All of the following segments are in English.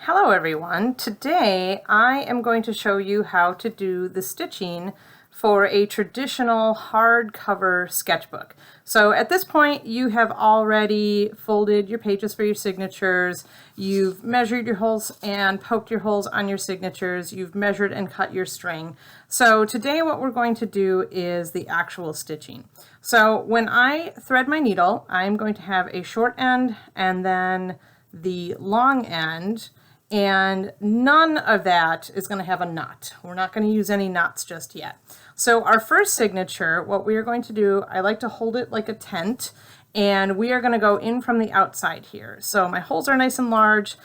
Hello everyone. Today I am going to show you how to do the stitching for a traditional hardcover sketchbook. So at this point you have already folded your pages for your signatures, you've measured your holes and poked your holes on your signatures, you've measured and cut your string. So today what we're going to do is the actual stitching. So when I thread my needle, I'm going to have a short end and then the long end, and none of that is going to have a knot. We're not going to use any knots just yet. So our first signature, what we are going to do, I like to hold it like a tent, and we are going to go in from the outside here. So my holes are nice and large,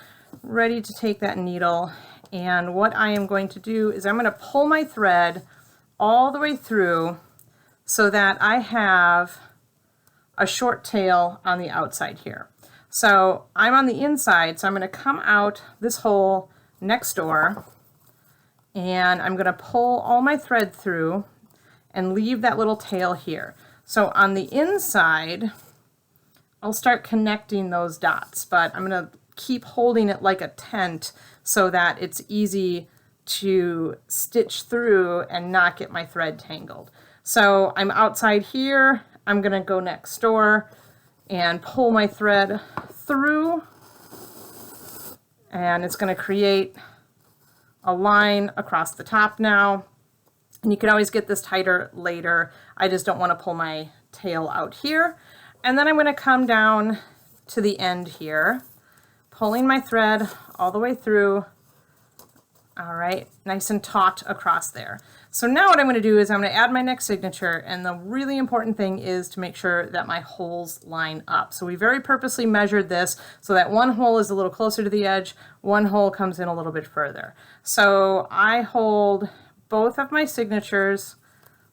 ready to take that needle, and what I am going to do is I'm going to pull my thread all the way through so that I have a short tail on the outside here. So I'm on the inside, so I'm going to come out this hole next door, and I'm going to pull all my thread through and leave that little tail here. So on the inside, I'll start connecting those dots, but I'm going to keep holding it like a tent so that it's easy to stitch through and not get my thread tangled. So I'm outside here, I'm going to go next door and pull my thread through, and it's going to create a line across the top now, and you can always get this tighter later. I just don't want to pull my tail out here. And then I'm going to come down to the end here, pulling my thread all the way through. All right, nice and taut across there. So now what I'm going to do is I'm going to add my next signature, and the really important thing is to make sure that my holes line up. So we very purposely measured this so that one hole is a little closer to the edge, one hole comes in a little bit further. So I hold both of my signatures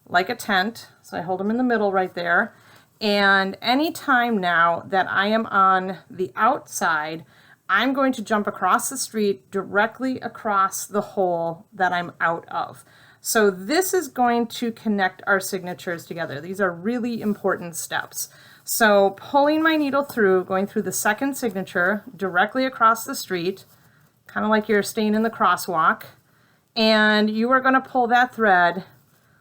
like a tent, so I hold them in the middle right there, and any time now that I am on the outside, I'm going to jump across the street directly across the hole that I'm out of. So this is going to connect our signatures together. These are really important steps. So pulling my needle through, going through the second signature directly across the street, kind of like you're staying in the crosswalk, and you are going to pull that thread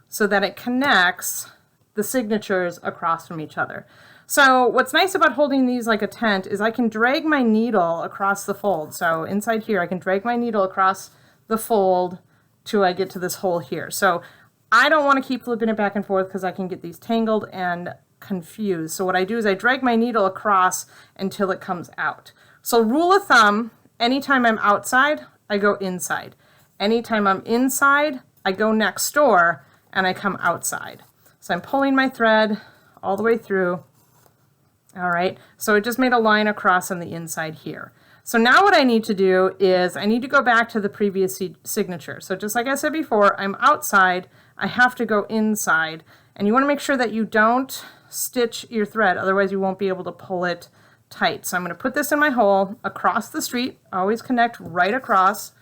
so that it connects the signatures across from each other. So what's nice about holding these like a tent is I can drag my needle across the fold. So inside here, I can drag my needle across the fold till I get to this hole here. So I don't want to keep flipping it back and forth because I can get these tangled and confused. So what I do is I drag my needle across until it comes out. So rule of thumb, anytime I'm outside, I go inside. Anytime I'm inside, I go next door and I come outside. So I'm pulling my thread all the way through. All right, so it just made a line across on the inside here. So now what I need to do is I need to go back to the previous signature. So just like I said before, I'm outside, I have to go inside, and you want to make sure that you don't stitch your thread, otherwise you won't be able to pull it tight. So I'm going to put this in my hole across the street, always connect right across,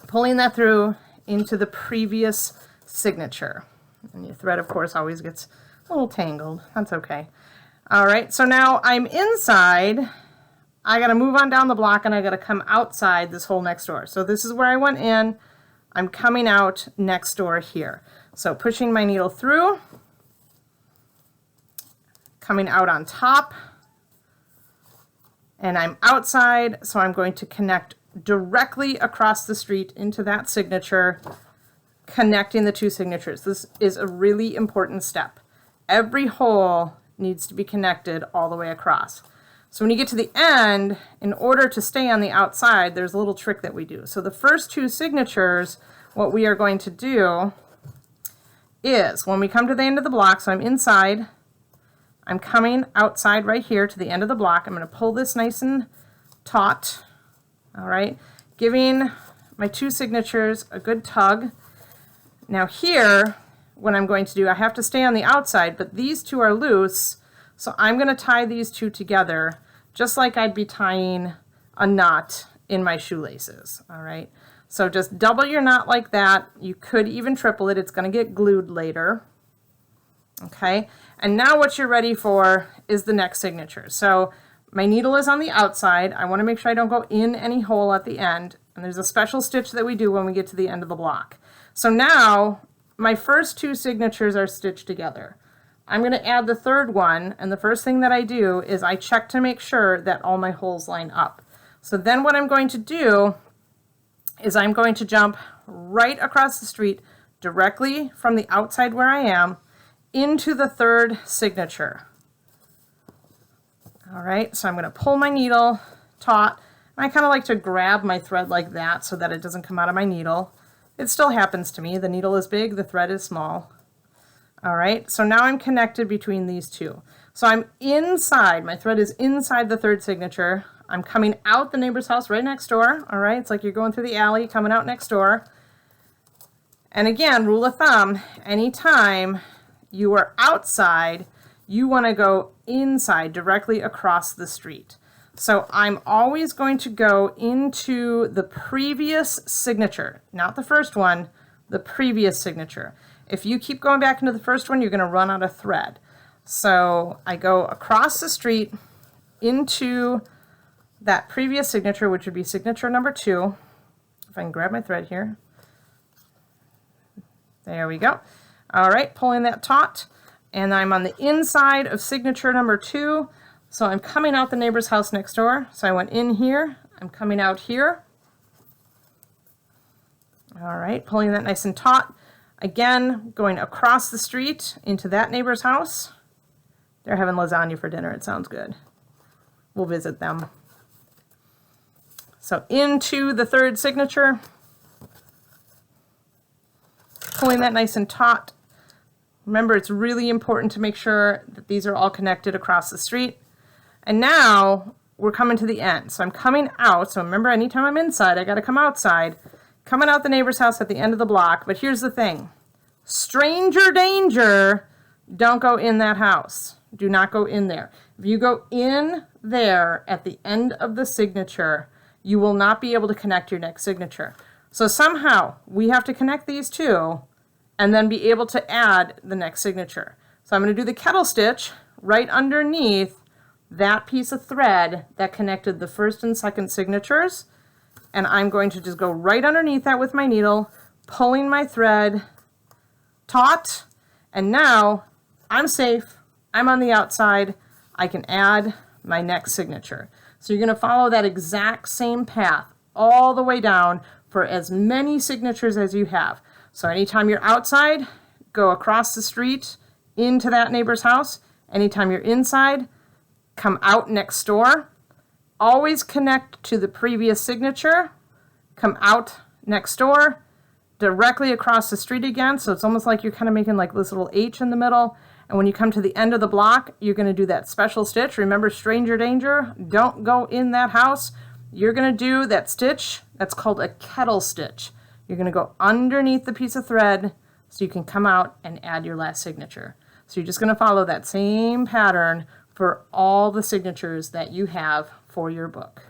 pulling that through into the previous signature. And your thread, of course, always gets a little tangled. That's okay. All right, so now I'm inside. I got to move on down the block, and I got to come outside this hole next door. So this is where I went in. I'm coming out next door here. So pushing my needle through, coming out on top, and I'm outside, so I'm going to connect directly across the street into that signature, connecting the two signatures. This is a really important step. Every hole needs to be connected all the way across. So when you get to the end, in order to stay on the outside, there's a little trick that we do. So the first two signatures, what we are going to do is when we come to the end of the block, so I'm inside, I'm coming outside right here to the end of the block. I'm going to pull this nice and taut, all right, giving my two signatures a good tug. Now here, what I'm going to do, I have to stay on the outside, but these two are loose, so I'm going to tie these two together just like I'd be tying a knot in my shoelaces. All right, so just double your knot like that. You could even triple it. It's going to get glued later. Okay, and now what you're ready for is the next signature. So My needle is on the outside. I want to make sure I don't go in any hole at the end. And there's a special stitch that we do when we get to the end of the block. So now my first two signatures are stitched together. I'm going to add the third one, and the first thing that I do is I check to make sure that all my holes line up. So then what I'm going to do is I'm going to jump right across the street directly from the outside where I am into the third signature. All right, so I'm going to pull my needle taut. I kind of like to grab my thread like that so that it doesn't come out of my needle. It still happens to me. The needle is big, the thread is small. All right, so now I'm connected between these two. So I'm inside, my thread is inside the third signature. I'm coming out the neighbor's house right next door. All right, it's like you're going through the alley, coming out next door. And again, rule of thumb, anytime you are outside, you want to go inside, directly across the street. So I'm always going to go into the previous signature, not the first one, the previous signature. If you keep going back into the first one, you're going to run out of thread. So I go across the street into that previous signature, which would be signature number 2. If I can grab my thread here. There we go. All right, pulling that taut. And I'm on the inside of signature number 2. So I'm coming out the neighbor's house next door. So I went in here. I'm coming out here. All right, pulling that nice and taut. Again, going across the street into that neighbor's house. They're having lasagna for dinner. It sounds good. We'll visit them. So into the third signature. Pulling that nice and taut. Remember, it's really important to make sure that these are all connected across the street. And now we're coming to the end. So I'm coming out. So remember, anytime I'm inside, I got to come outside. Coming out the neighbor's house at the end of the block. But here's the thing. Stranger danger. Don't go in that house. Do not go in there. If you go in there at the end of the signature, you will not be able to connect your next signature. So somehow we have to connect these two and then be able to add the next signature. So I'm going to do the kettle stitch right underneath that piece of thread that connected the first and second signatures. And I'm going to just go right underneath that with my needle, pulling my thread taut. And now I'm safe. I'm on the outside. I can add my next signature. So you're going to follow that exact same path all the way down for as many signatures as you have. So anytime you're outside, go across the street into that neighbor's house. Anytime you're inside, come out next door. Always connect to the previous signature. Come out next door, directly across the street again. So it's almost like you're kind of making like this little H in the middle. And when you come to the end of the block, you're going to do that special stitch. Remember, stranger danger. Don't go in that house. You're going to do that stitch. That's called a kettle stitch. You're going to go underneath the piece of thread so you can come out and add your last signature. So you're just going to follow that same pattern for all the signatures that you have for your book.